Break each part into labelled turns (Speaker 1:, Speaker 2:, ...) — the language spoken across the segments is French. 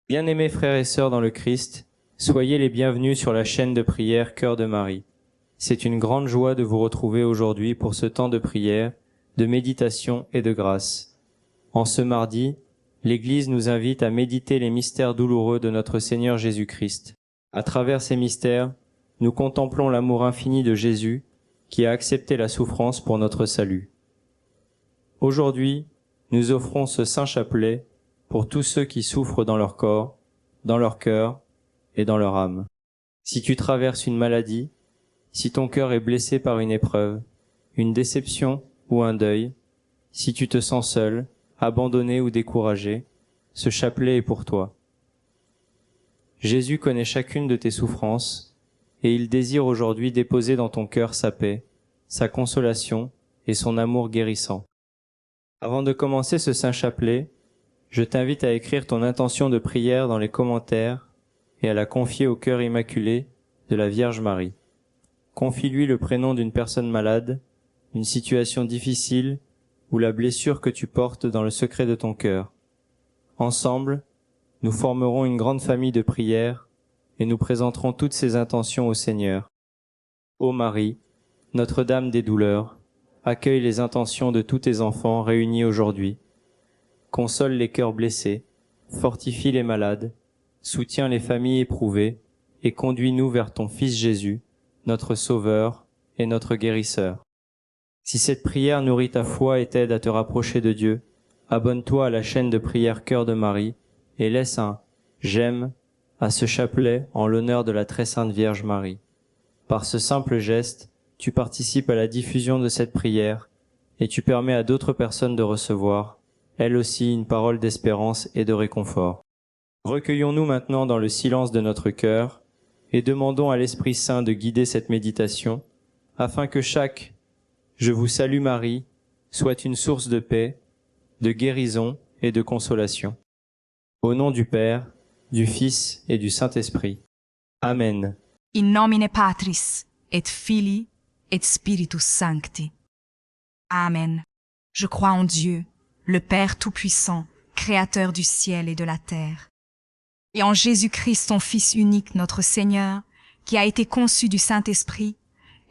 Speaker 1: Bien-aimés frères et sœurs dans le Christ, soyez les bienvenus sur la chaîne de prière Cœur de Marie. C'est une grande joie de vous retrouver aujourd'hui pour ce temps de prière, de méditation et de grâce. En ce mardi, l'Église nous invite à méditer les mystères douloureux de notre Seigneur Jésus-Christ. À travers ces mystères, nous contemplons l'amour infini de Jésus qui a accepté la souffrance pour notre salut. Aujourd'hui, nous offrons ce saint chapelet pour tous ceux qui souffrent dans leur corps, dans leur cœur et dans leur âme. Si tu traverses une maladie, si ton cœur est blessé par une épreuve, une déception ou un deuil, si tu te sens seul, abandonné ou découragé, ce chapelet est pour toi. Jésus connaît chacune de tes souffrances et il désire aujourd'hui déposer dans ton cœur sa paix, sa consolation et son amour guérissant. Avant de commencer ce saint chapelet, je t'invite à écrire ton intention de prière dans les commentaires et à la confier au cœur immaculé de la Vierge Marie. Confie-lui le prénom d'une personne malade, une situation difficile ou la blessure que tu portes dans le secret de ton cœur. Ensemble, nous formerons une grande famille de prières et nous présenterons toutes ces intentions au Seigneur. Ô Marie, Notre-Dame des douleurs, accueille les intentions de tous tes enfants réunis aujourd'hui. Console les cœurs blessés, fortifie les malades, soutiens les familles éprouvées et conduis-nous vers ton Fils Jésus, notre Sauveur et notre Guérisseur. Si cette prière nourrit ta foi et t'aide à te rapprocher de Dieu, abonne-toi à la chaîne de prière Cœur de Marie et laisse un « j'aime » à ce chapelet en l'honneur de la très sainte Vierge Marie. Par ce simple geste, tu participes à la diffusion de cette prière et tu permets à d'autres personnes de recevoir, elles aussi, une parole d'espérance et de réconfort. Recueillons-nous maintenant dans le silence de notre cœur et demandons à l'Esprit Saint de guider cette méditation afin que chaque « Je vous salue Marie » soit une source de paix, de guérison et de consolation. Au nom du Père, du Fils et du Saint-Esprit. Amen.
Speaker 2: In nomine Patris, et Filii, et Spiritus Sancti. Amen. Je crois en Dieu, le Père Tout-Puissant, Créateur du ciel et de la terre, et en Jésus-Christ, son Fils unique, notre Seigneur, qui a été conçu du Saint-Esprit,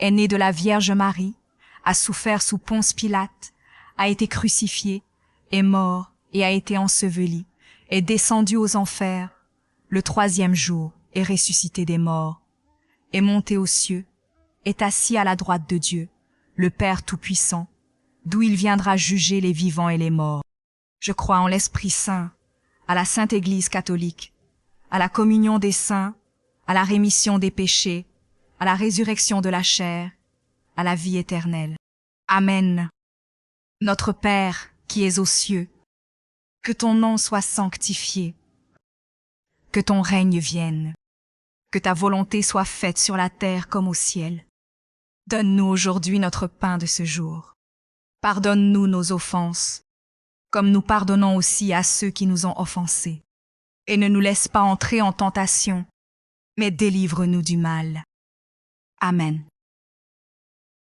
Speaker 2: est né de la Vierge Marie, a souffert sous Ponce Pilate, a été crucifié, est mort et a été enseveli, est descendu aux enfers, le troisième jour est ressuscité des morts, est monté aux cieux, est assis à la droite de Dieu, le Père Tout-Puissant, d'où il viendra juger les vivants et les morts. Je crois en l'Esprit Saint, à la Sainte Église catholique, à la communion des saints, à la rémission des péchés, à la résurrection de la chair, à la vie éternelle. Amen. Notre Père, qui es aux cieux, que ton nom soit sanctifié, que ton règne vienne, que ta volonté soit faite sur la terre comme au ciel. Donne-nous aujourd'hui notre pain de ce jour. Pardonne-nous nos offenses, comme nous pardonnons aussi à ceux qui nous ont offensés. Et ne nous laisse pas entrer en tentation, mais délivre-nous du mal. Amen.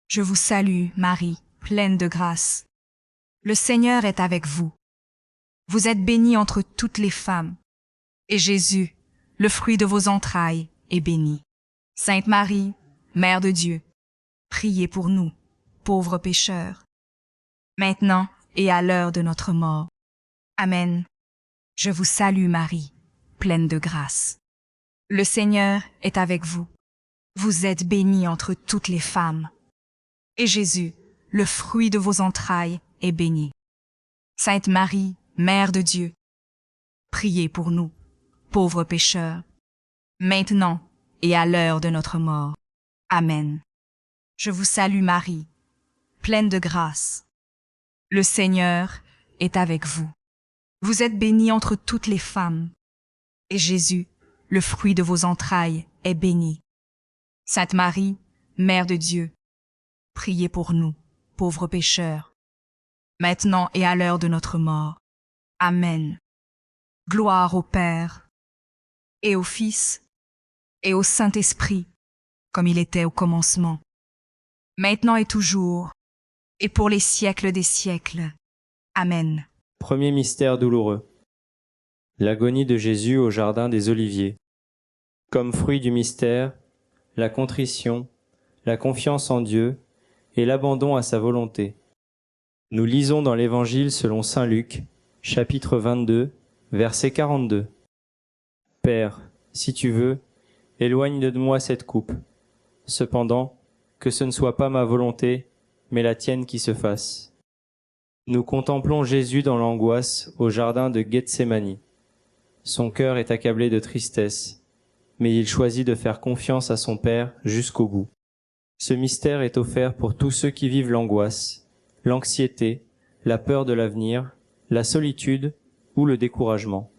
Speaker 2: Je vous salue, Marie, pleine de grâce. Le Seigneur est avec vous. Vous êtes bénie entre toutes les femmes, et Jésus, le fruit de vos entrailles, est béni. Sainte Marie, Mère de Dieu, priez pour nous, pauvres pécheurs, maintenant et à l'heure de notre mort. Amen. Je vous salue Marie, pleine de grâce. Le Seigneur est avec vous. Vous êtes bénie entre toutes les femmes, et Jésus, le fruit de vos entrailles, est béni. Sainte Marie, Mère de Dieu, priez pour nous, pauvres pécheurs, maintenant et à l'heure de notre mort. Amen. Je vous salue Marie, pleine de grâce. Le Seigneur est avec vous. Vous êtes bénie entre toutes les femmes, et Jésus, le fruit de vos entrailles, est béni. Sainte Marie, Mère de Dieu, priez pour nous, pauvres pécheurs, maintenant et à l'heure de notre mort. Amen. Gloire au Père, et au Fils, et au Saint-Esprit, comme il était au commencement, maintenant et toujours, et pour les siècles des siècles. Amen.
Speaker 1: Premier mystère douloureux. L'agonie de Jésus au jardin des Oliviers. Comme fruit du mystère, la contrition, la confiance en Dieu et l'abandon à sa volonté. Nous lisons dans l'Évangile selon saint Luc, chapitre 22, verset 42. Père, si tu veux, éloigne de moi cette coupe. Cependant, que ce ne soit pas ma volonté, mais la tienne qui se fasse. Nous contemplons Jésus dans l'angoisse au jardin de Gethsémani. Son cœur est accablé de tristesse, mais il choisit de faire confiance à son Père jusqu'au bout. Ce mystère est offert pour tous ceux qui vivent l'angoisse, l'anxiété, la peur de l'avenir, la solitude ou le découragement.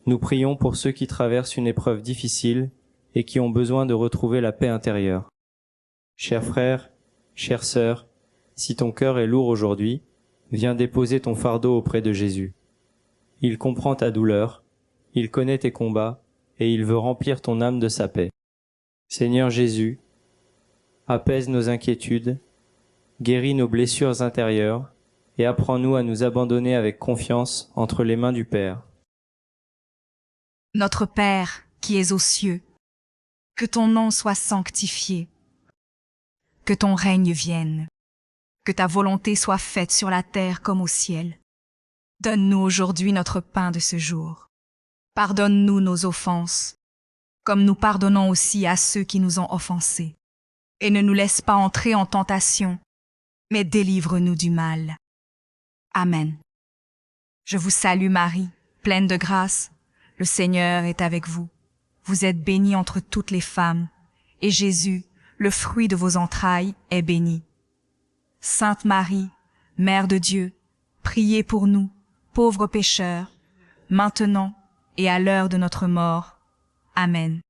Speaker 1: Nous prions pour ceux qui traversent une épreuve difficile et qui ont besoin de retrouver la paix intérieure. Chers frères, chères sœurs, si ton cœur est lourd aujourd'hui, viens déposer ton fardeau auprès de Jésus. Il comprend ta douleur, il connaît tes combats et il veut remplir ton âme de sa paix. Seigneur Jésus, apaise nos inquiétudes, guéris nos blessures intérieures et apprends-nous à nous abandonner avec confiance entre les mains du Père.
Speaker 2: Notre Père, qui es aux cieux, que ton nom soit sanctifié, que ton règne vienne, que ta volonté soit faite sur la terre comme au ciel. Donne-nous aujourd'hui notre pain de ce jour. Pardonne-nous nos offenses, comme nous pardonnons aussi à ceux qui nous ont offensés. Et ne nous laisse pas entrer en tentation, mais délivre-nous du mal. Amen. Je vous salue Marie, pleine de grâce. Le Seigneur est avec vous. Vous êtes bénie entre toutes les femmes, et Jésus, le fruit de vos entrailles, est béni. Sainte Marie, Mère de Dieu, priez pour nous, pauvres pécheurs, maintenant et à l'heure de notre mort. Amen.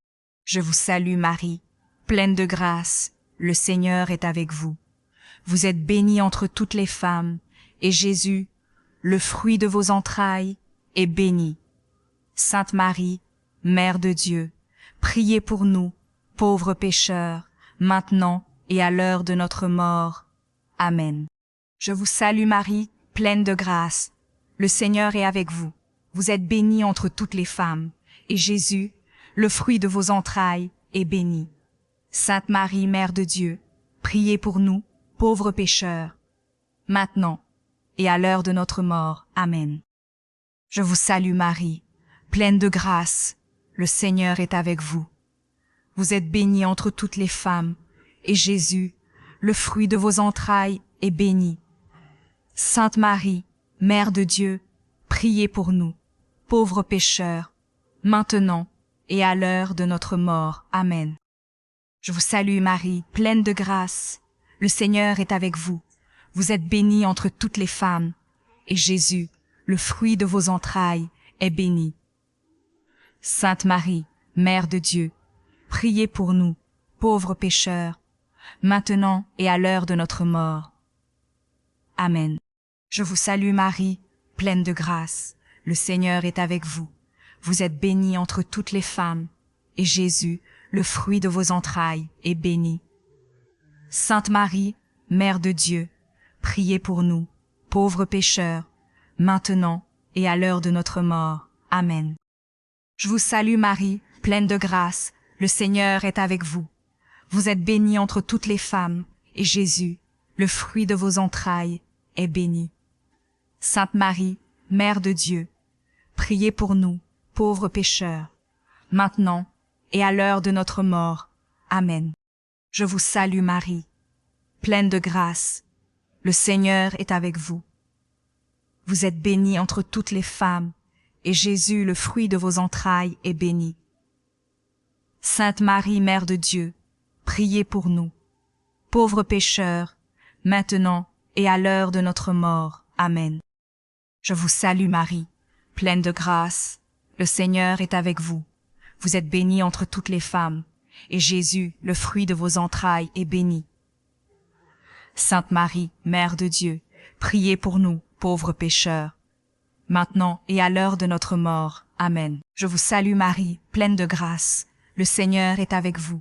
Speaker 2: Je vous salue Marie, pleine de grâce, le Seigneur est avec vous. Vous êtes bénie entre toutes les femmes, et Jésus, le fruit de vos entrailles, est béni. Sainte Marie, Mère de Dieu, priez pour nous, pauvres pécheurs, maintenant et à l'heure de notre mort. Amen. Je vous salue Marie, pleine de grâce. Le Seigneur est avec vous. Vous êtes bénie entre toutes les femmes, et Jésus, le fruit de vos entrailles, est béni. Sainte Marie, Mère de Dieu, priez pour nous, pauvres pécheurs, maintenant et à l'heure de notre mort. Amen. Je vous salue Marie, pleine de grâce, le Seigneur est avec vous. Vous êtes bénie entre toutes les femmes, et Jésus, le fruit de vos entrailles, est béni. Sainte Marie, Mère de Dieu, priez pour nous, pauvres pécheurs, maintenant et à l'heure de notre mort. Amen. Je vous salue Marie, pleine de grâce, le Seigneur est avec vous. Vous êtes bénie entre toutes les femmes, et Jésus, le fruit de vos entrailles, est béni. Sainte Marie, Mère de Dieu, priez pour nous, pauvres pécheurs, maintenant et à l'heure de notre mort. Amen. Je vous salue Marie, pleine de grâce, le Seigneur est avec vous. Vous êtes bénie entre toutes les femmes, et Jésus, le fruit de vos entrailles, est béni. Sainte Marie, Mère de Dieu, priez pour nous, pauvres pécheurs, maintenant et à l'heure de notre mort. Amen. Je vous salue Marie, pleine de grâce, le Seigneur est avec vous. Vous êtes bénie entre toutes les femmes, et Jésus, le fruit de vos entrailles, est béni. Sainte Marie, Mère de Dieu, priez pour nous, pauvres pécheurs, maintenant et à l'heure de notre mort. Amen. Je vous salue Marie, pleine de grâce, le Seigneur est avec vous. Vous êtes bénie entre toutes les femmes, et Jésus, le fruit de vos entrailles, est béni. Sainte Marie, Mère de Dieu, priez pour nous, pauvres pécheurs, maintenant et à l'heure de notre mort. Amen. Je vous salue Marie, pleine de grâce, le Seigneur est avec vous. Vous êtes bénie entre toutes les femmes, et Jésus, le fruit de vos entrailles, est béni. Sainte Marie, Mère de Dieu, priez pour nous, pauvres pécheurs, maintenant et à l'heure de notre mort. Amen. Je vous salue Marie, pleine de grâce, le Seigneur est avec vous.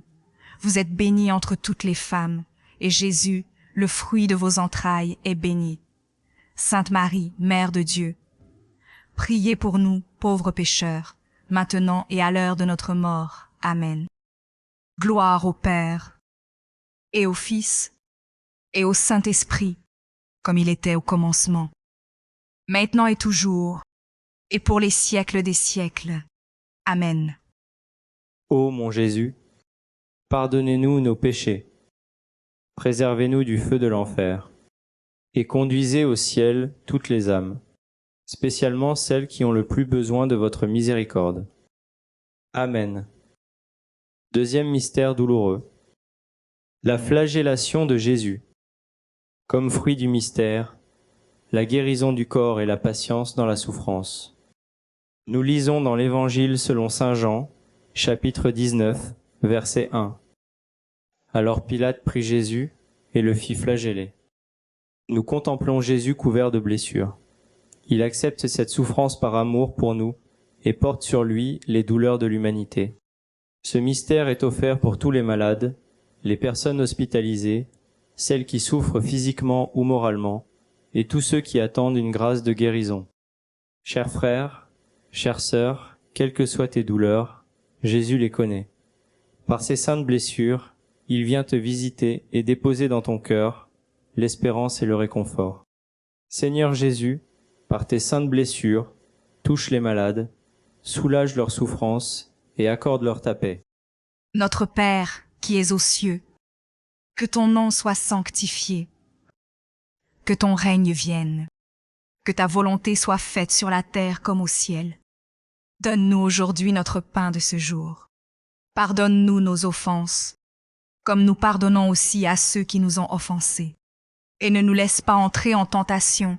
Speaker 2: Vous êtes bénie entre toutes les femmes, et Jésus, le fruit de vos entrailles, est béni. Sainte Marie, Mère de Dieu, priez pour nous, pauvres pécheurs, maintenant et à l'heure de notre mort. Amen. Gloire au Père, et au Fils, et au Saint-Esprit, comme il était au commencement, maintenant et toujours, et pour les siècles des siècles. Amen.
Speaker 1: Ô mon Jésus, pardonnez-nous nos péchés, préservez-nous du feu de l'enfer, et conduisez au ciel toutes les âmes, spécialement celles qui ont le plus besoin de votre miséricorde. Amen. Deuxième mystère douloureux. La flagellation de Jésus. Comme fruit du mystère, la guérison du corps et la patience dans la souffrance. Nous lisons dans l'Évangile selon saint Jean, chapitre 19, verset 1. Alors Pilate prit Jésus et le fit flageller. Nous contemplons Jésus couvert de blessures. Il accepte cette souffrance par amour pour nous et porte sur lui les douleurs de l'humanité. Ce mystère est offert pour tous les malades, les personnes hospitalisées, celles qui souffrent physiquement ou moralement, et tous ceux qui attendent une grâce de guérison. Chers frères, chères sœurs, quelles que soient tes douleurs, Jésus les connaît. Par ses saintes blessures, il vient te visiter et déposer dans ton cœur l'espérance et le réconfort. Seigneur Jésus, par tes saintes blessures, touche les malades, soulage leurs souffrances et accorde-leur ta paix.
Speaker 2: Notre Père, qui es aux cieux, que ton nom soit sanctifié, que ton règne vienne, que ta volonté soit faite sur la terre comme au ciel. Donne-nous aujourd'hui notre pain de ce jour. Pardonne-nous nos offenses, comme nous pardonnons aussi à ceux qui nous ont offensés. Et ne nous laisse pas entrer en tentation,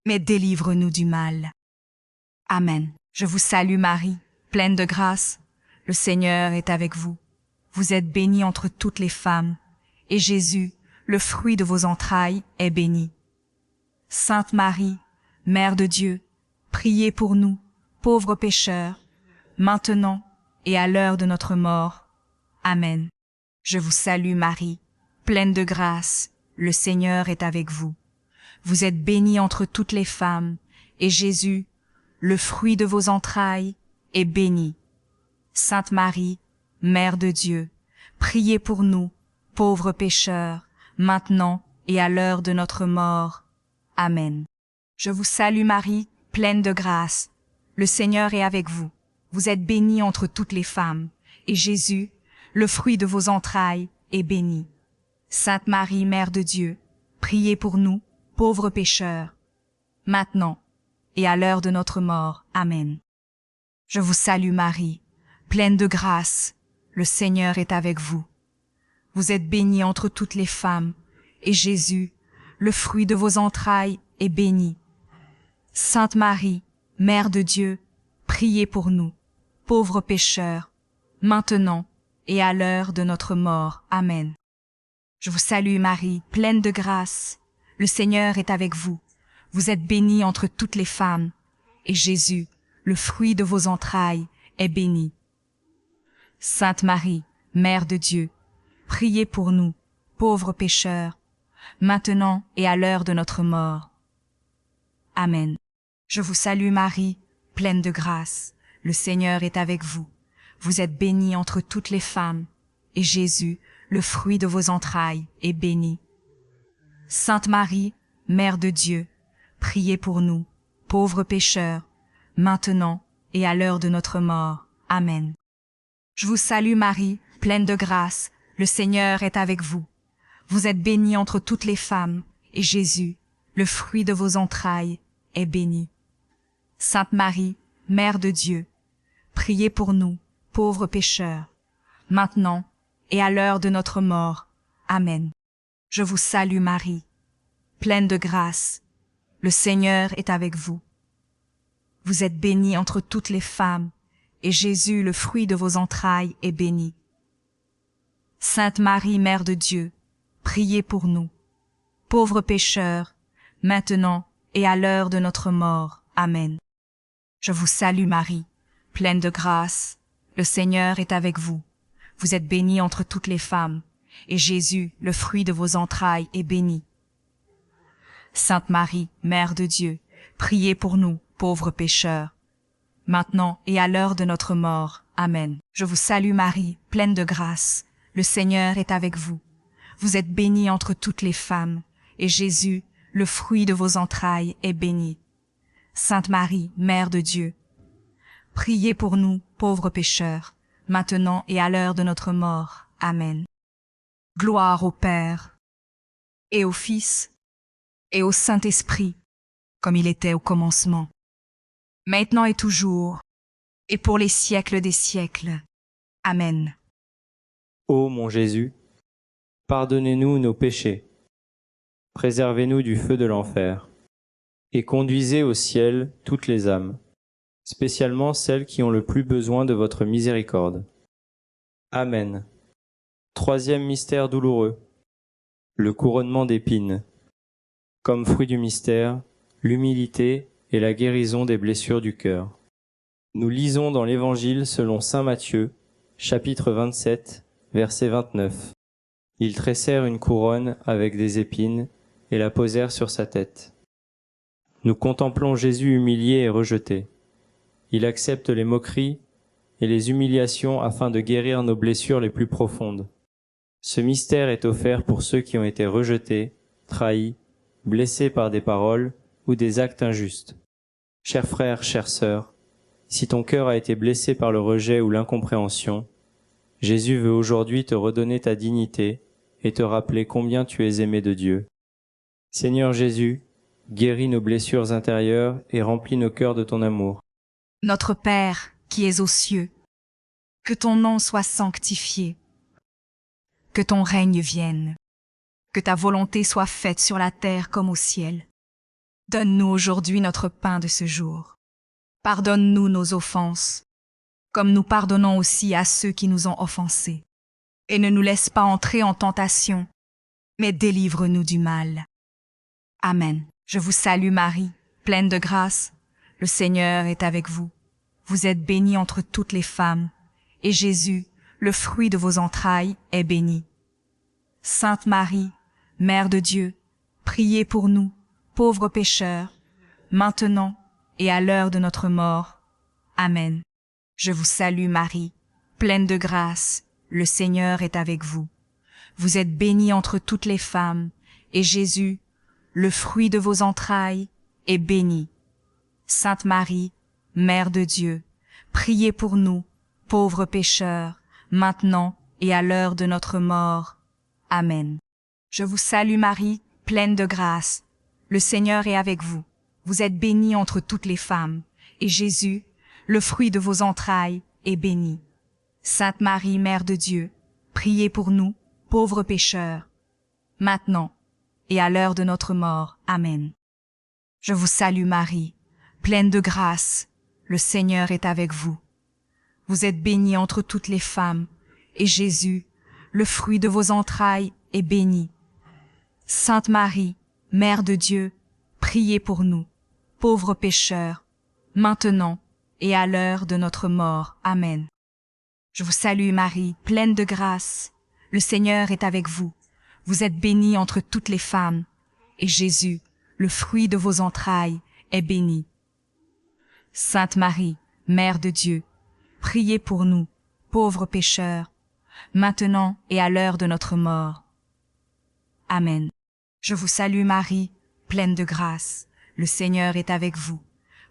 Speaker 2: mais délivre-nous du mal. Amen. Je vous salue Marie, pleine de grâce. Le Seigneur est avec vous. Vous êtes bénie entre toutes les femmes, et Jésus, le fruit de vos entrailles, est béni. Sainte Marie, Mère de Dieu, priez pour nous, pauvres pécheurs, maintenant et à l'heure de notre mort. Amen. Je vous salue Marie, pleine de grâce, le Seigneur est avec vous. Vous êtes bénie entre toutes les femmes, et Jésus, le fruit de vos entrailles, est béni. Sainte Marie, Mère de Dieu, priez pour nous, pauvres pécheurs, maintenant et à l'heure de notre mort. Amen. Je vous salue Marie, pleine de grâce. Le Seigneur est avec vous. Vous êtes bénie entre toutes les femmes, et Jésus, le fruit de vos entrailles, est béni. Sainte Marie, Mère de Dieu, priez pour nous, pauvres pécheurs, maintenant et à l'heure de notre mort. Amen. Je vous salue Marie, pleine de grâce, le Seigneur est avec vous. Vous êtes bénie entre toutes les femmes, et Jésus, le fruit de vos entrailles, est béni. Sainte Marie, Mère de Dieu, priez pour nous, pauvres pécheurs, maintenant et à l'heure de notre mort. Amen. Je vous salue Marie, pleine de grâce, le Seigneur est avec vous. Vous êtes bénie entre toutes les femmes, et Jésus, le fruit de vos entrailles, est béni. Sainte Marie, Mère de Dieu, priez pour nous, pauvres pécheurs, maintenant et à l'heure de notre mort. Amen. Je vous salue Marie, pleine de grâce, le Seigneur est avec vous. Vous êtes bénie entre toutes les femmes, et Jésus, le fruit de vos entrailles, est béni. Sainte Marie, Mère de Dieu, priez pour nous, pauvres pécheurs, maintenant et à l'heure de notre mort. Amen. Je vous salue Marie, pleine de grâce, le Seigneur est avec vous. Vous êtes bénie entre toutes les femmes, et Jésus, le fruit de vos entrailles, est béni. Sainte Marie, Mère de Dieu, priez pour nous, pauvres pécheurs, maintenant et à l'heure de notre mort. Amen. Je vous salue Marie, pleine de grâce, le Seigneur est avec vous. Vous êtes bénie entre toutes les femmes, et Jésus, le fruit de vos entrailles, est béni. Sainte Marie, Mère de Dieu, priez pour nous, pauvres pécheurs, maintenant et à l'heure de notre mort. Amen. Je vous salue Marie, pleine de grâce, le Seigneur est avec vous. Vous êtes bénie entre toutes les femmes, et Jésus, le fruit de vos entrailles, est béni. Sainte Marie, Mère de Dieu, priez pour nous, pauvres pécheurs, maintenant et à l'heure de notre mort. Amen. Je vous salue Marie, pleine de grâce. Le Seigneur est avec vous. Vous êtes bénie entre toutes les femmes, et Jésus, le fruit de vos entrailles, est béni. Sainte Marie, Mère de Dieu, priez pour nous, pauvres pécheurs, maintenant et à l'heure de notre mort. Amen. Gloire au Père, et au Fils, et au Saint-Esprit, comme il était au commencement, maintenant et toujours, et pour les siècles des siècles. Amen.
Speaker 1: Ô mon Jésus, pardonnez-nous nos péchés, préservez-nous du feu de l'enfer, et conduisez au ciel toutes les âmes, spécialement celles qui ont le plus besoin de votre miséricorde. Amen. Troisième mystère douloureux, le couronnement d'épines. Comme fruit du mystère, l'humilité et la guérison des blessures du cœur. Nous lisons dans l'Évangile selon saint Matthieu, chapitre 27, verset 29. Ils tressèrent une couronne avec des épines et la posèrent sur sa tête. Nous contemplons Jésus humilié et rejeté. Il accepte les moqueries et les humiliations afin de guérir nos blessures les plus profondes. Ce mystère est offert pour ceux qui ont été rejetés, trahis, blessés par des paroles ou des actes injustes. Chers frères, chères sœurs, si ton cœur a été blessé par le rejet ou l'incompréhension, Jésus veut aujourd'hui te redonner ta dignité et te rappeler combien tu es aimé de Dieu. Seigneur Jésus, guéris nos blessures intérieures et remplis nos cœurs de ton amour.
Speaker 2: Notre Père, qui es aux cieux, que ton nom soit sanctifié, que ton règne vienne, que ta volonté soit faite sur la terre comme au ciel. Donne-nous aujourd'hui notre pain de ce jour. Pardonne-nous nos offenses, comme nous pardonnons aussi à ceux qui nous ont offensés. Et ne nous laisse pas entrer en tentation, mais délivre-nous du mal. Amen. Je vous salue Marie, pleine de grâce. Le Seigneur est avec vous. Vous êtes bénie entre toutes les femmes, et Jésus, le fruit de vos entrailles, est béni. Sainte Marie, Mère de Dieu, priez pour nous, pauvres pécheurs, maintenant et à l'heure de notre mort. Amen. Je vous salue Marie, pleine de grâce, le Seigneur est avec vous. Vous êtes bénie entre toutes les femmes, et Jésus, le fruit de vos entrailles, est béni. Sainte Marie, Mère de Dieu, priez pour nous, pauvres pécheurs, maintenant et à l'heure de notre mort. Amen. Je vous salue Marie, pleine de grâce. Le Seigneur est avec vous. Vous êtes bénie entre toutes les femmes, et Jésus, le fruit de vos entrailles, est béni. Sainte Marie, Mère de Dieu, priez pour nous, pauvres pécheurs, maintenant et à l'heure de notre mort. Amen. Je vous salue Marie, pleine de grâce. Le Seigneur est avec vous. Vous êtes bénie entre toutes les femmes, et Jésus, le fruit de vos entrailles, est béni. Sainte Marie, Mère de Dieu, priez pour nous, pauvres pécheurs, maintenant et à l'heure de notre mort. Amen. Je vous salue Marie, pleine de grâce. Le Seigneur est avec vous. Vous êtes bénie entre toutes les femmes, et Jésus, le fruit de vos entrailles, est béni. Sainte Marie, Mère de Dieu, priez pour nous, pauvres pécheurs, maintenant et à l'heure de notre mort. Amen. Je vous salue Marie, pleine de grâce. Le Seigneur est avec vous.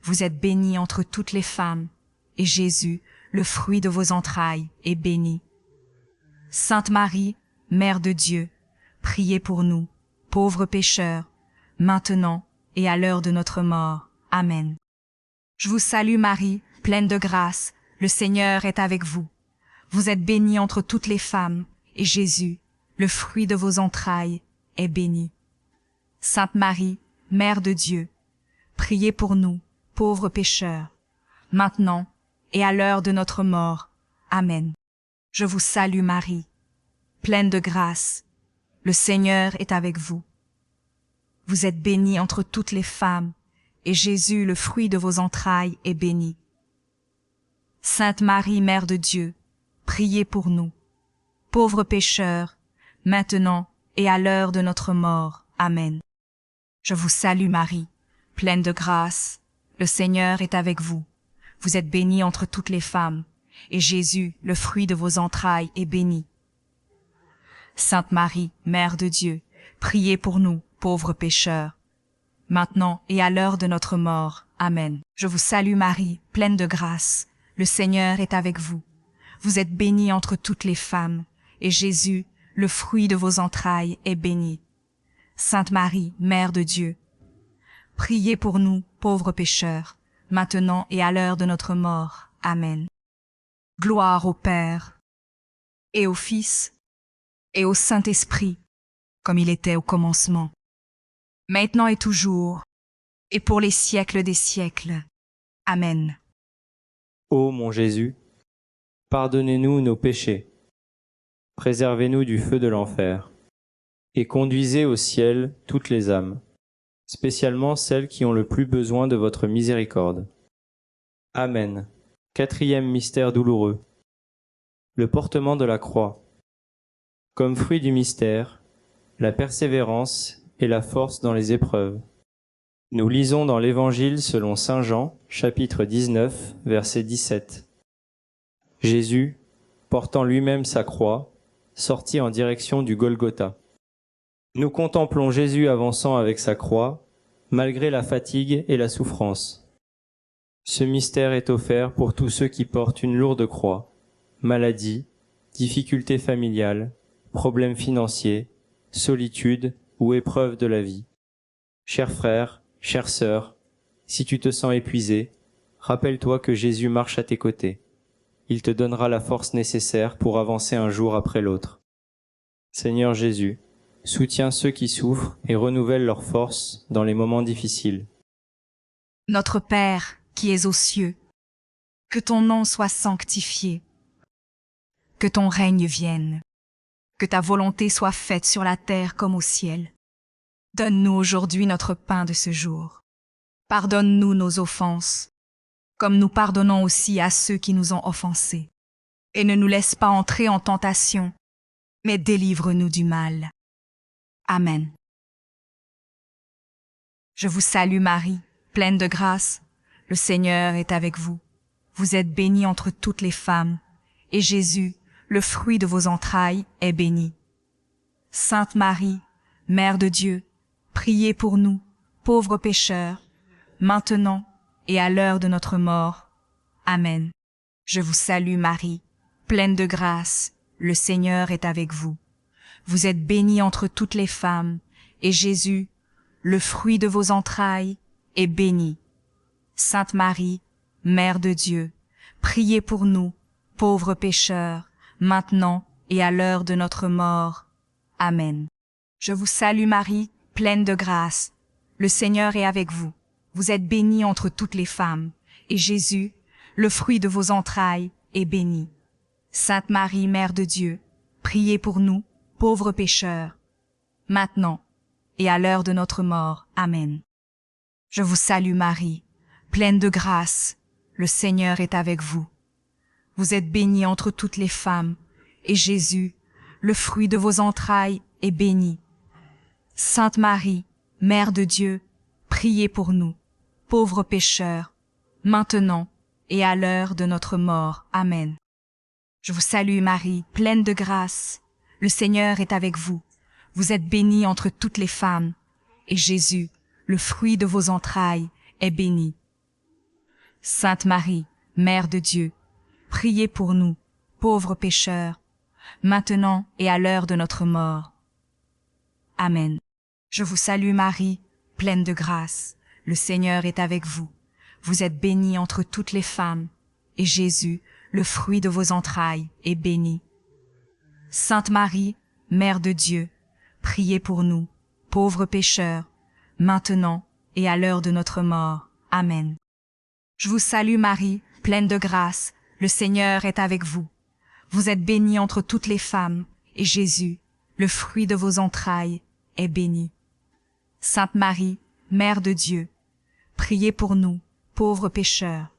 Speaker 2: Vous êtes bénie entre toutes les femmes, et Jésus, le fruit de vos entrailles, est béni. Sainte Marie, Mère de Dieu, priez pour nous, pauvres pécheurs, maintenant et à l'heure de notre mort. Amen. Je vous salue Marie, pleine de grâce. Le Seigneur est avec vous. Vous êtes bénie entre toutes les femmes, et Jésus, le fruit de vos entrailles, est béni. Sainte Marie, Mère de Dieu, priez pour nous, pauvres pécheurs, maintenant et à l'heure de notre mort. Amen. Je vous salue Marie, pleine de grâce. Le Seigneur est avec vous. Vous êtes bénie entre toutes les femmes, et Jésus, le fruit de vos entrailles, est béni. Sainte Marie, Mère de Dieu, priez pour nous, pauvres pécheurs, maintenant et à l'heure de notre mort. Amen. Je vous salue Marie, pleine de grâce. le Seigneur est avec vous. Vous êtes bénie entre toutes les femmes, et Jésus, le fruit de vos entrailles, est béni. Sainte Marie, Mère de Dieu, priez pour nous, pauvres pécheurs, maintenant et à l'heure de notre mort. Amen. Je vous salue Marie, pleine de grâce. Le Seigneur est avec vous. Vous êtes bénie entre toutes les femmes, et Jésus, le fruit de vos entrailles, est béni. Sainte Marie, Mère de Dieu, priez pour nous, pauvres pécheurs, maintenant et à l'heure de notre mort. Amen. Gloire au Père, et au Fils, et au Saint-Esprit, comme il était au commencement, maintenant et toujours, et pour les siècles des siècles. Amen.
Speaker 1: Ô mon Jésus, pardonnez-nous nos péchés, préservez-nous du feu de l'enfer, et conduisez au ciel toutes les âmes, spécialement celles qui ont le plus besoin de votre miséricorde. Amen. Quatrième mystère douloureux. Le portement de la croix. Comme fruit du mystère, la persévérance et la force dans les épreuves. Nous lisons dans l'Évangile selon saint Jean, chapitre 19, verset 17. Jésus, portant lui-même sa croix, sortit en direction du Golgotha. Nous contemplons Jésus avançant avec sa croix, malgré la fatigue et la souffrance. Ce mystère est offert pour tous ceux qui portent une lourde croix, maladie, difficultés familiales, problèmes financiers, solitude ou épreuves de la vie. Chers frères, chères sœurs, si tu te sens épuisé, rappelle-toi que Jésus marche à tes côtés. Il te donnera la force nécessaire pour avancer un jour après l'autre. Seigneur Jésus, soutiens ceux qui souffrent et renouvelle leur force dans les moments difficiles.
Speaker 2: Notre Père, qui es aux cieux, que ton nom soit sanctifié, que ton règne vienne, que ta volonté soit faite sur la terre comme au ciel. Donne-nous aujourd'hui notre pain de ce jour. Pardonne-nous nos offenses, comme nous pardonnons aussi à ceux qui nous ont offensés. Et ne nous laisse pas entrer en tentation, mais délivre-nous du mal. Amen. Je vous salue Marie, pleine de grâce. Le Seigneur est avec vous. Vous êtes bénie entre toutes les femmes, et Jésus, le fruit de vos entrailles, est béni. Sainte Marie, Mère de Dieu, priez pour nous, pauvres pécheurs, maintenant et à l'heure de notre mort. Amen. Je vous salue Marie, pleine de grâce, le Seigneur est avec vous. Vous êtes bénie entre toutes les femmes, et Jésus, le fruit de vos entrailles, est béni. Sainte Marie, Mère de Dieu, priez pour nous, pauvres pécheurs, maintenant et à l'heure de notre mort. Amen. Je vous salue Marie, pleine de grâce. Le Seigneur est avec vous. Vous êtes bénie entre toutes les femmes, et Jésus, le fruit de vos entrailles, est béni. Sainte Marie, Mère de Dieu, priez pour nous, pauvres pécheurs, maintenant et à l'heure de notre mort. Amen. Je vous salue Marie, pleine de grâce, le Seigneur est avec vous. Vous êtes bénie entre toutes les femmes, et Jésus, le fruit de vos entrailles, est béni. Sainte Marie, Mère de Dieu, priez pour nous, pauvres pécheurs, maintenant et à l'heure de notre mort. Amen. Je vous salue Marie, pleine de grâce, le Seigneur est avec vous. Vous êtes bénie entre toutes les femmes, et Jésus, le fruit de vos entrailles, est béni. Sainte Marie, Mère de Dieu, priez pour nous, pauvres pécheurs, maintenant et à l'heure de notre mort. Amen. Je vous salue Marie, pleine de grâce, le Seigneur est avec vous. Vous êtes bénie entre toutes les femmes, et Jésus, le fruit de vos entrailles, est béni. Sainte Marie, Mère de Dieu, priez pour nous, pauvres pécheurs, maintenant et à l'heure de notre mort. Amen. Je vous salue Marie, pleine de grâce, le Seigneur est avec vous. Vous êtes bénie entre toutes les femmes, et Jésus, le fruit de vos entrailles, est béni. Sainte Marie, Mère de Dieu, priez pour nous, pauvres pécheurs,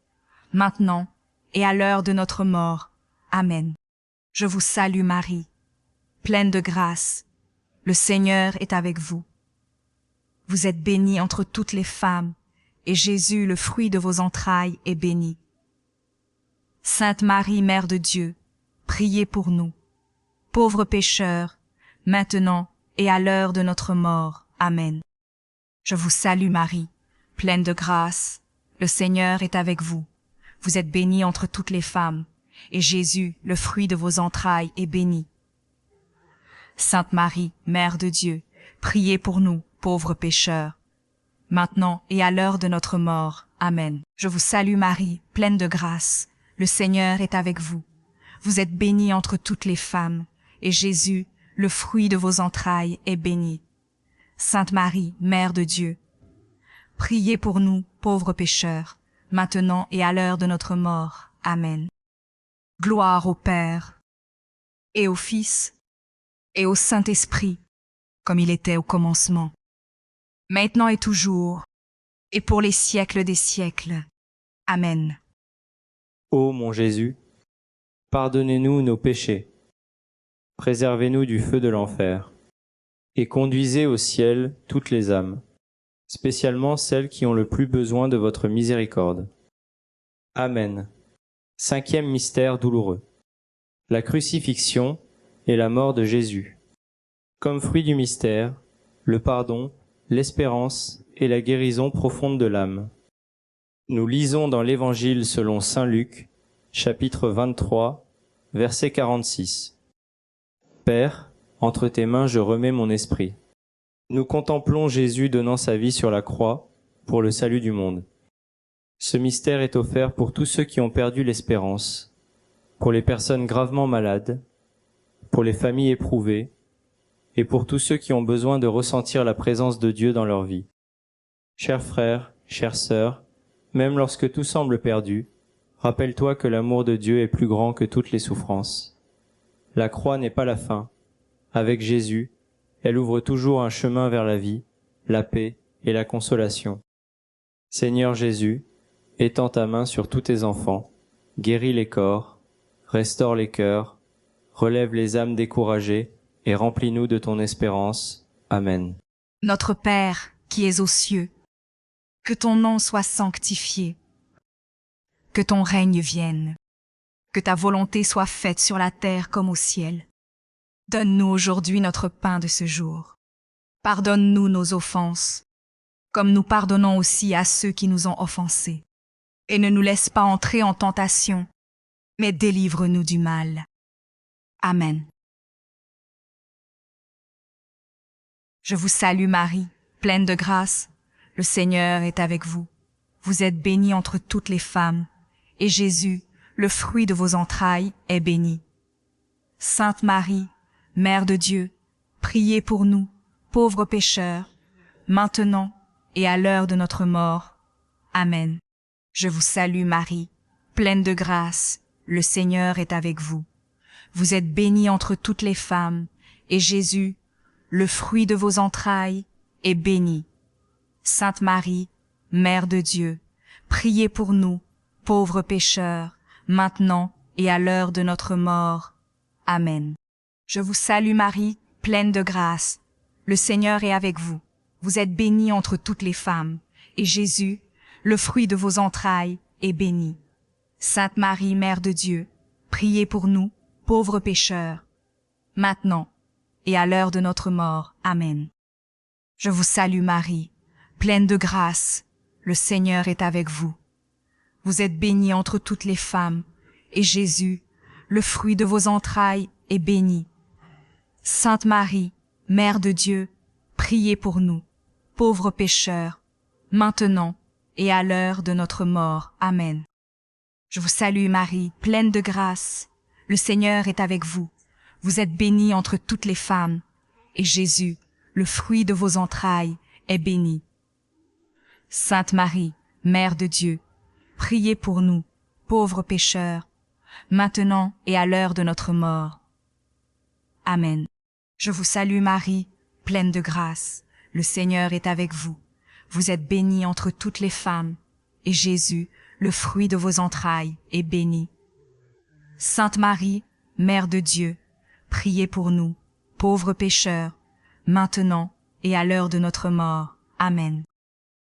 Speaker 2: maintenant et à l'heure de notre mort. Amen. Je vous salue Marie, pleine de grâce, le Seigneur est avec vous. Vous êtes bénie entre toutes les femmes, et Jésus, le fruit de vos entrailles, est béni. Sainte Marie, Mère de Dieu, priez pour nous, pauvres pécheurs, maintenant et à l'heure de notre mort. Amen. Je vous salue Marie, pleine de grâce, le Seigneur est avec vous. Vous êtes bénie entre toutes les femmes, et Jésus, le fruit de vos entrailles, est béni. Sainte Marie, Mère de Dieu, priez pour nous, pauvres pécheurs, maintenant et à l'heure de notre mort. Amen. Je vous salue Marie, pleine de grâce, le Seigneur est avec vous. Vous êtes bénie entre toutes les femmes, et Jésus, le fruit de vos entrailles, est béni. Sainte Marie, Mère de Dieu, priez pour nous, pauvres pécheurs, maintenant et à l'heure de notre mort. Amen. Gloire au Père, et au Fils, et au Saint-Esprit, comme il était au commencement, maintenant et toujours, et pour les siècles des siècles. Amen.
Speaker 1: Ô mon Jésus, pardonnez-nous nos péchés, préservez-nous du feu de l'enfer, et conduisez au ciel toutes les âmes, spécialement celles qui ont le plus besoin de votre miséricorde. Amen. Cinquième mystère douloureux. La crucifixion et la mort de Jésus. Comme fruit du mystère, le pardon, l'espérance et la guérison profonde de l'âme. Nous lisons dans l'Évangile selon saint Luc, chapitre 23, verset 46. Père, entre tes mains je remets mon esprit. Nous contemplons Jésus donnant sa vie sur la croix pour le salut du monde. Ce mystère est offert pour tous ceux qui ont perdu l'espérance, pour les personnes gravement malades, pour les familles éprouvées, et pour tous ceux qui ont besoin de ressentir la présence de Dieu dans leur vie. Chers frères, chères sœurs, même lorsque tout semble perdu, rappelle-toi que l'amour de Dieu est plus grand que toutes les souffrances. La croix n'est pas la fin. Avec Jésus, elle ouvre toujours un chemin vers la vie, la paix et la consolation. Seigneur Jésus, étends ta main sur tous tes enfants, guéris les corps, restaure les cœurs, relève les âmes découragées et remplis-nous de ton espérance. Amen.
Speaker 2: Notre Père, qui es aux cieux, que ton nom soit sanctifié, que ton règne vienne, que ta volonté soit faite sur la terre comme au ciel. Donne-nous aujourd'hui notre pain de ce jour. Pardonne-nous nos offenses, comme nous pardonnons aussi à ceux qui nous ont offensés. Et ne nous laisse pas entrer en tentation, mais délivre-nous du mal. Amen. Je vous salue Marie, pleine de grâce, le Seigneur est avec vous. Vous êtes bénie entre toutes les femmes, et Jésus, le fruit de vos entrailles, est béni. Sainte Marie, Mère de Dieu, priez pour nous, pauvres pécheurs, maintenant et à l'heure de notre mort. Amen. Je vous salue Marie, pleine de grâce, le Seigneur est avec vous. Vous êtes bénie entre toutes les femmes, et Jésus, le fruit de vos entrailles, est béni. Sainte Marie, Mère de Dieu, priez pour nous, pauvres pécheurs, maintenant et à l'heure de notre mort. Amen. Je vous salue Marie, pleine de grâce, le Seigneur est avec vous. Vous êtes bénie entre toutes les femmes, et Jésus, le fruit de vos entrailles, est béni. Sainte Marie, Mère de Dieu, priez pour nous, pauvres pécheurs, maintenant et à l'heure de notre mort. Amen. Je vous salue Marie, pleine de grâce, le Seigneur est avec vous. Vous êtes bénie entre toutes les femmes, et Jésus, le fruit de vos entrailles, est béni. Sainte Marie, Mère de Dieu, priez pour nous, pauvres pécheurs, maintenant et à l'heure de notre mort. Amen. Je vous salue Marie, pleine de grâce, le Seigneur est avec vous. Vous êtes bénie entre toutes les femmes, et Jésus, le fruit de vos entrailles, est béni. Sainte Marie, Mère de Dieu, priez pour nous, pauvres pécheurs, maintenant et à l'heure de notre mort. Amen. Je vous salue Marie, pleine de grâce, le Seigneur est avec vous. Vous êtes bénie entre toutes les femmes, et Jésus, le fruit de vos entrailles, est béni. Sainte Marie, Mère de Dieu, priez pour nous, pauvres pécheurs, maintenant et à l'heure de notre mort. Amen.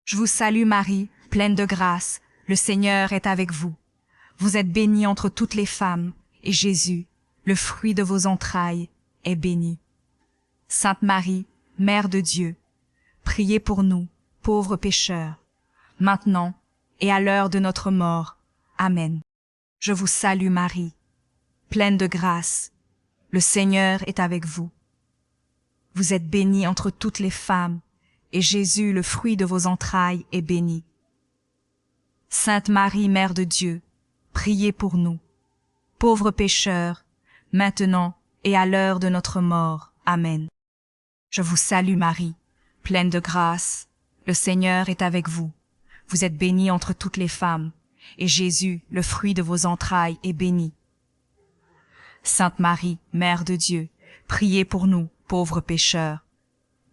Speaker 2: Je vous salue Marie, pleine de grâce, le Seigneur est avec vous. Vous êtes bénie entre toutes les femmes, et Jésus, le fruit de vos entrailles, est béni. Sainte Marie, Mère de Dieu, priez pour nous, pauvres pécheurs, maintenant et à l'heure de notre mort. Amen. Je vous salue Marie, pleine de grâce, le Seigneur est avec vous. Vous êtes bénie entre toutes les femmes, et Jésus, le fruit de vos entrailles, est béni. Sainte Marie, Mère de Dieu, priez pour nous, pauvres pécheurs, maintenant et à l'heure de notre mort. Amen. Je vous salue Marie, pleine de grâce, le Seigneur est avec vous. Vous êtes bénie entre toutes les femmes, et Jésus, le fruit de vos entrailles, est béni. Sainte Marie, Mère de Dieu, priez pour nous, pauvres pécheurs,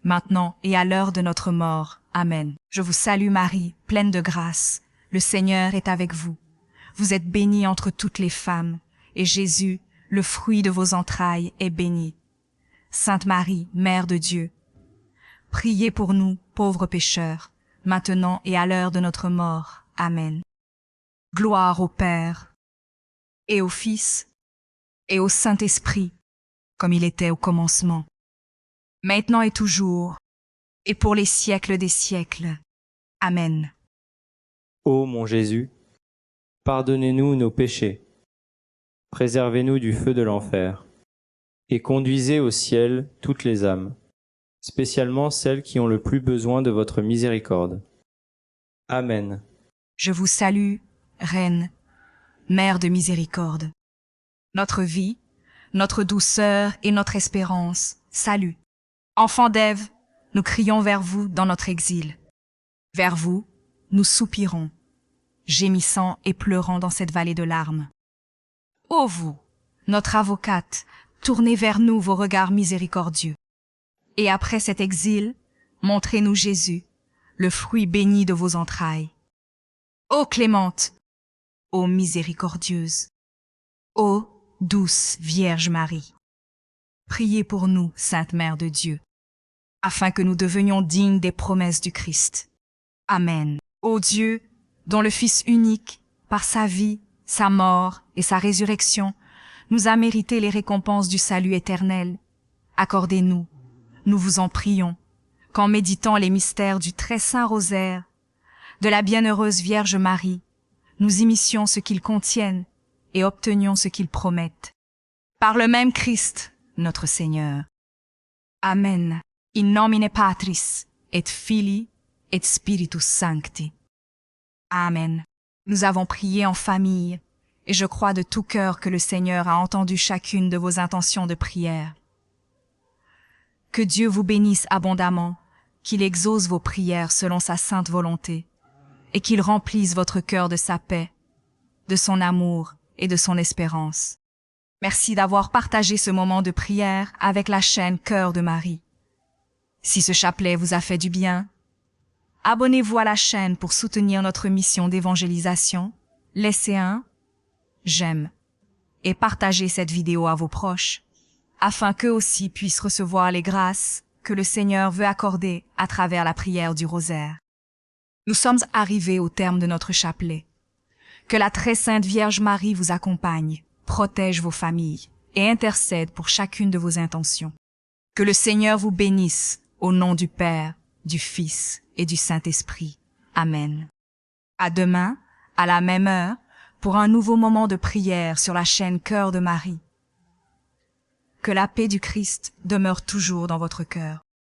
Speaker 2: maintenant et à l'heure de notre mort. Amen. Je vous salue Marie, pleine de grâce, le Seigneur est avec vous. Vous êtes bénie entre toutes les femmes, et Jésus, le fruit de vos entrailles, est béni. Sainte Marie, Mère de Dieu, priez pour nous, pauvres pécheurs, maintenant et à l'heure de notre mort. Amen. Gloire au Père, et au Fils, et au Saint-Esprit, comme il était au commencement, maintenant et toujours, et pour les siècles des siècles. Amen.
Speaker 1: Ô mon Jésus, pardonnez-nous nos péchés, préservez-nous du feu de l'enfer, et conduisez au ciel toutes les âmes, spécialement celles qui ont le plus besoin de votre miséricorde. Amen.
Speaker 2: Je vous salue, Reine, Mère de miséricorde. Notre vie, notre douceur et notre espérance, salut. Enfants d'Ève, nous crions vers vous dans notre exil. Vers vous, nous soupirons, gémissant et pleurant dans cette vallée de larmes. Ô vous, notre avocate, tournez vers nous vos regards miséricordieux. Et après cet exil, montrez-nous Jésus, le fruit béni de vos entrailles. Ô clémente, ô miséricordieuse, ô douce Vierge Marie, priez pour nous, Sainte Mère de Dieu, afin que nous devenions dignes des promesses du Christ. Amen. Ô Dieu, dont le Fils unique, par sa vie, sa mort et sa résurrection, nous a mérité les récompenses du salut éternel, accordez-nous, nous vous en prions, qu'en méditant les mystères du très saint rosaire, de la bienheureuse Vierge Marie, nous imissions ce qu'ils contiennent et obtenions ce qu'ils promettent. Par le même Christ, notre Seigneur. Amen. In nomine Patris, et Filii, et Spiritus Sancti. Amen. Nous avons prié en famille, et je crois de tout cœur que le Seigneur a entendu chacune de vos intentions de prière. Que Dieu vous bénisse abondamment, qu'il exauce vos prières selon sa sainte volonté, et qu'il remplisse votre cœur de sa paix, de son amour et de son espérance. Merci d'avoir partagé ce moment de prière avec la chaîne Cœur de Marie. Si ce chapelet vous a fait du bien, abonnez-vous à la chaîne pour soutenir notre mission d'évangélisation, laissez un j'aime et partagez cette vidéo à vos proches, afin qu'eux aussi puissent recevoir les grâces que le Seigneur veut accorder à travers la prière du rosaire. Nous sommes arrivés au terme de notre chapelet. Que la très sainte Vierge Marie vous accompagne, protège vos familles et intercède pour chacune de vos intentions. Que le Seigneur vous bénisse au nom du Père, du Fils et du Saint-Esprit. Amen. À demain, à la même heure, pour un nouveau moment de prière sur la chaîne Cœur de Marie. Que la paix du Christ demeure toujours dans votre cœur.